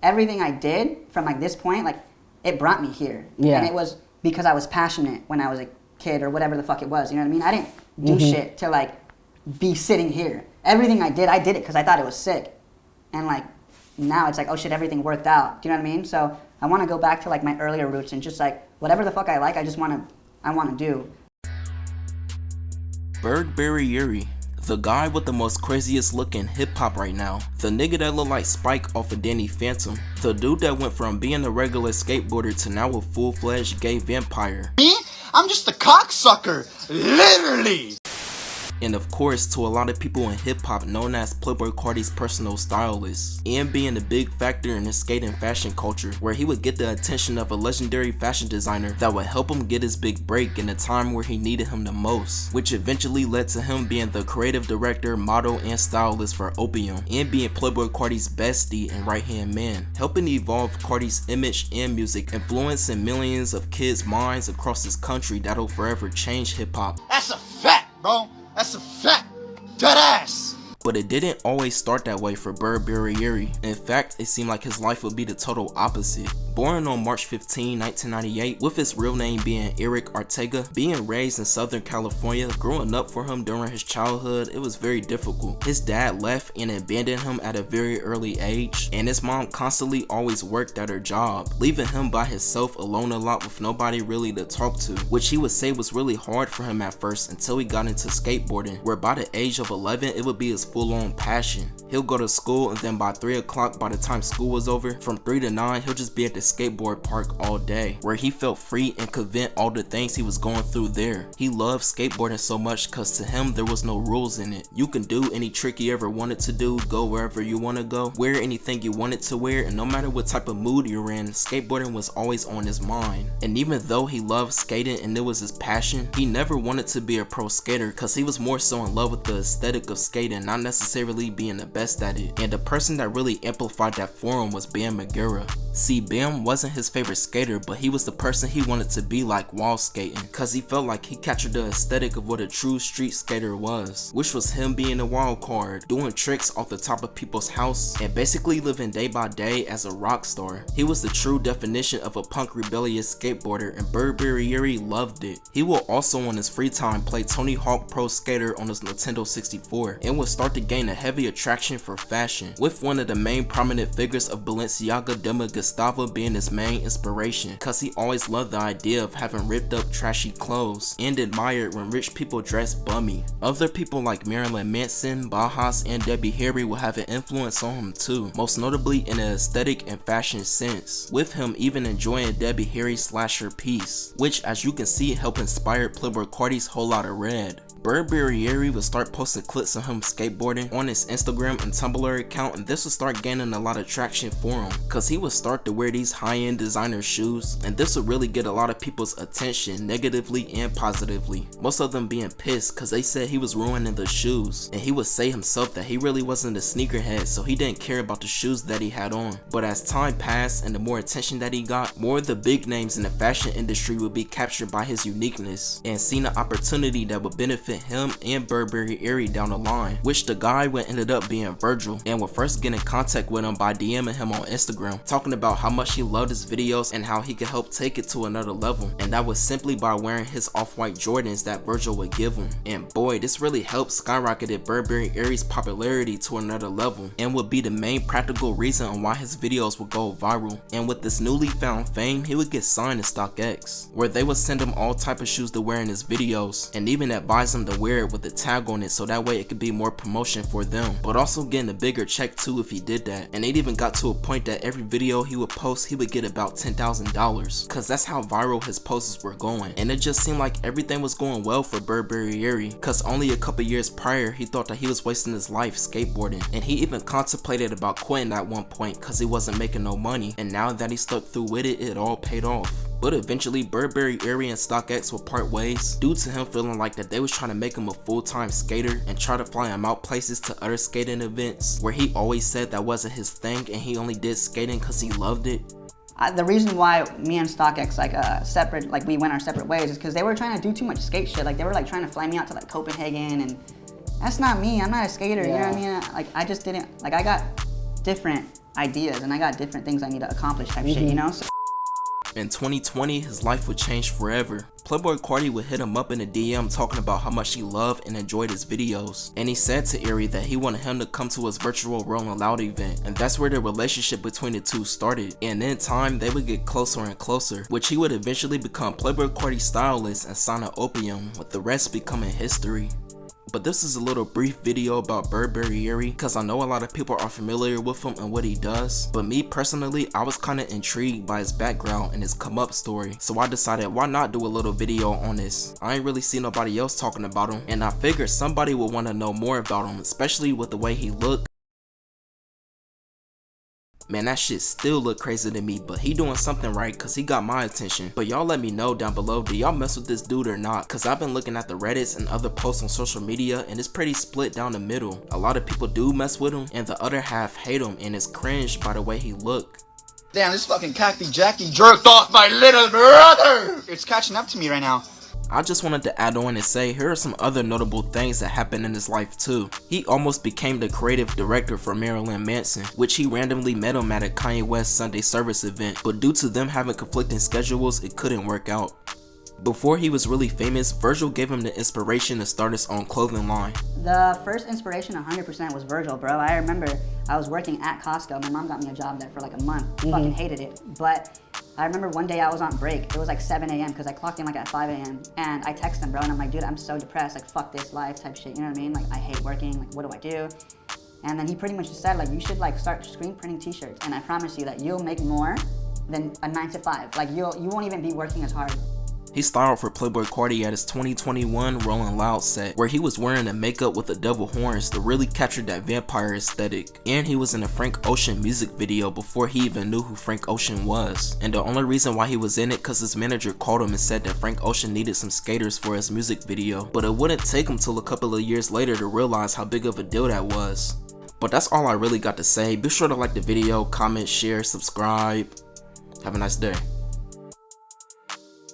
everything I did from like this point, like it brought me here. Yeah. And it was because I was passionate when I was a kid or whatever the fuck it was. You know what I mean? I didn't do shit to like be sitting here. Everything I did it because I thought it was sick. And like now it's like, oh shit, everything worked out. Do you know what I mean? So I want to go back to like my earlier roots and just like whatever the fuck I like, I want to do. Burberry Erry, the guy with the most craziest look in hip hop right now. The nigga that look like Spike off of Danny Phantom. The dude that went from being a regular skateboarder to now a full-fledged gay vampire. Me? I'm just a cocksucker, literally. And of course, to a lot of people in hip hop, known as Playboi Carti's personal stylist, and being a big factor in his skate and fashion culture, where he would get the attention of a legendary fashion designer that would help him get his big break in a time where he needed him the most, which eventually led to him being the creative director, model, and stylist for Opium, and being Playboi Carti's bestie and right-hand man, helping evolve Carti's image and music, influencing millions of kids' minds across this country that'll forever change hip hop. That's a fact, bro. That's a fact. Dead ass. But it didn't always start that way for Burberry Erry. In fact, it seemed like his life would be the total opposite. Born on March 15, 1998, with his real name being Eric Ortega, being raised in Southern California, growing up for him during his childhood, it was very difficult. His dad left and abandoned him at a very early age, and his mom constantly always worked at her job, leaving him by himself alone a lot with nobody really to talk to, which he would say was really hard for him at first until he got into skateboarding, where by the age of 11, it would be his full-on passion. He'll go to school and then by 3 o'clock, by the time school was over, from 3 to 9, he'll just be at the skateboard park all day, where he felt free and could vent all the things he was going through there. He loved skateboarding so much cause to him there was no rules in it. You can do any trick you ever wanted to do, go wherever you want to go, wear anything you wanted to wear, and no matter what type of mood you're in, skateboarding was always on his mind. And even though he loved skating and it was his passion, he never wanted to be a pro skater cause he was more so in love with the aesthetic of skating, not necessarily being the best at it. And the person that really amplified that for him was Bam Margera. See, Bam wasn't his favorite skater, but he was the person he wanted to be like while skating, cause he felt like he captured the aesthetic of what a true street skater was, which was him being a wild card, doing tricks off the top of people's house, and basically living day by day as a rock star. He was the true definition of a punk rebellious skateboarder, and Burberry Erry loved it. He will also on his free time play Tony Hawk Pro Skater on his Nintendo 64, and would start to gain a heavy attraction for fashion, with one of the main prominent figures of Balenciaga, Dema Gustavo, being his main inspiration, cause he always loved the idea of having ripped up trashy clothes and admired when rich people dressed bummy. Other people like Marilyn Manson, Bajas, and Debbie Harry will have an influence on him too, most notably in an aesthetic and fashion sense, with him even enjoying Debbie Harry's slasher piece, which as you can see helped inspire Playboi Carti's Whole Lotta Red. Burberry Erry would start posting clips of him skateboarding on his Instagram and Tumblr account, and this would start gaining a lot of traction for him, cause he would start to wear these high-end designer shoes, and this would really get a lot of people's attention negatively and positively, most of them being pissed cause they said he was ruining the shoes, and he would say himself that he really wasn't a sneakerhead, so he didn't care about the shoes that he had on. But as time passed and the more attention that he got, more of the big names in the fashion industry would be captured by his uniqueness and seen an opportunity that would benefit him and Burberry Erry down the line, which the guy would ended up being Virgil, and would first get in contact with him by DMing him on Instagram, talking about how much he loved his videos and how he could help take it to another level, and that was simply by wearing his off-white Jordans that Virgil would give him. And boy, this really helped skyrocketed Burberry Erry's popularity to another level, and would be the main practical reason on why his videos would go viral. And with this newly found fame, he would get signed to StockX, where they would send him all type of shoes to wear in his videos, and even advise him to wear it with the tag on it so that way it could be more promotion for them, but also getting a bigger check too if he did that. And it even got to a point that every video he would post, he would get about $10,000, cause that's how viral his posts were going. And it just seemed like everything was going well for Burberry Erry, cause only a couple years prior he thought that he was wasting his life skateboarding, and he even contemplated about quitting at one point cause he wasn't making no money, and now that he stuck through with it, it all paid off. But eventually Burberry Erry and StockX would part ways due to him feeling like that they was trying to make him a full-time skater and try to fly him out places to other skating events, where he always said that wasn't his thing and he only did skating cause he loved it. The reason why me and StockX we went our separate ways is because they were trying to do too much skate shit. Like they were like trying to fly me out to like Copenhagen, and that's not me. I'm not a skater. You know what I mean? Like I just didn't, like I got different ideas and I got different things I need to accomplish type shit, you know? So in 2020, his life would change forever. Playboi Carti would hit him up in a DM talking about how much he loved and enjoyed his videos. And he said to Erry that he wanted him to come to his virtual Rolling Loud event. And that's where the relationship between the two started. And in time, they would get closer and closer, which he would eventually become Playboi Carti's stylist and sign an Opium, with the rest becoming history. But this is a little brief video about Burberry Erry, because I know a lot of people are familiar with him and what he does, but me personally, I was kinda intrigued by his background and his come up story, so I decided why not do a little video on this. I ain't really seen nobody else talking about him, and I figured somebody would want to know more about him, especially with the way he looked. Man, that shit still look crazy to me, but he doing something right cause he got my attention. But y'all let me know down below, do y'all mess with this dude or not? Cause I've been looking at the Reddits and other posts on social media and it's pretty split down the middle. A lot of people do mess with him and the other half hate him and is cringed by the way he look. Damn, this fucking cocky Jackie jerked off my little brother! It's catching up to me right now. I just wanted to add on and say here are some other notable things that happened in his life too. He almost became the creative director for Marilyn Manson, which he randomly met him at a Kanye West Sunday service event, but due to them having conflicting schedules, it couldn't work out. Before he was really famous, Virgil gave him the inspiration to start his own clothing line. the first inspiration 100% was Virgil, bro. I remember I was working at Costco. My mom got me a job there for like a month. Fucking hated it. But I remember one day I was on break. It was like 7 a.m. because I clocked in like at 5 a.m. And I text him, bro, and I'm like, dude, I'm so depressed. Like, fuck this life type shit. You know what I mean? Like, I hate working. Like, what do I do? And then he pretty much just said, like, you should like start screen printing t-shirts. And I promise you that you'll make more than a 9 to 5. Like, you won't even be working as hard. He styled for Playboi Carti at his 2021 Rolling Loud set, where he was wearing a makeup with the devil horns to really capture that vampire aesthetic. And he was in a Frank Ocean music video before he even knew who Frank Ocean was. And the only reason why he was in it cause his manager called him and said that Frank Ocean needed some skaters for his music video. But it wouldn't take him till a couple of years later to realize how big of a deal that was. But that's all I really got to say. Be sure to like the video, comment, share, subscribe. Have a nice day.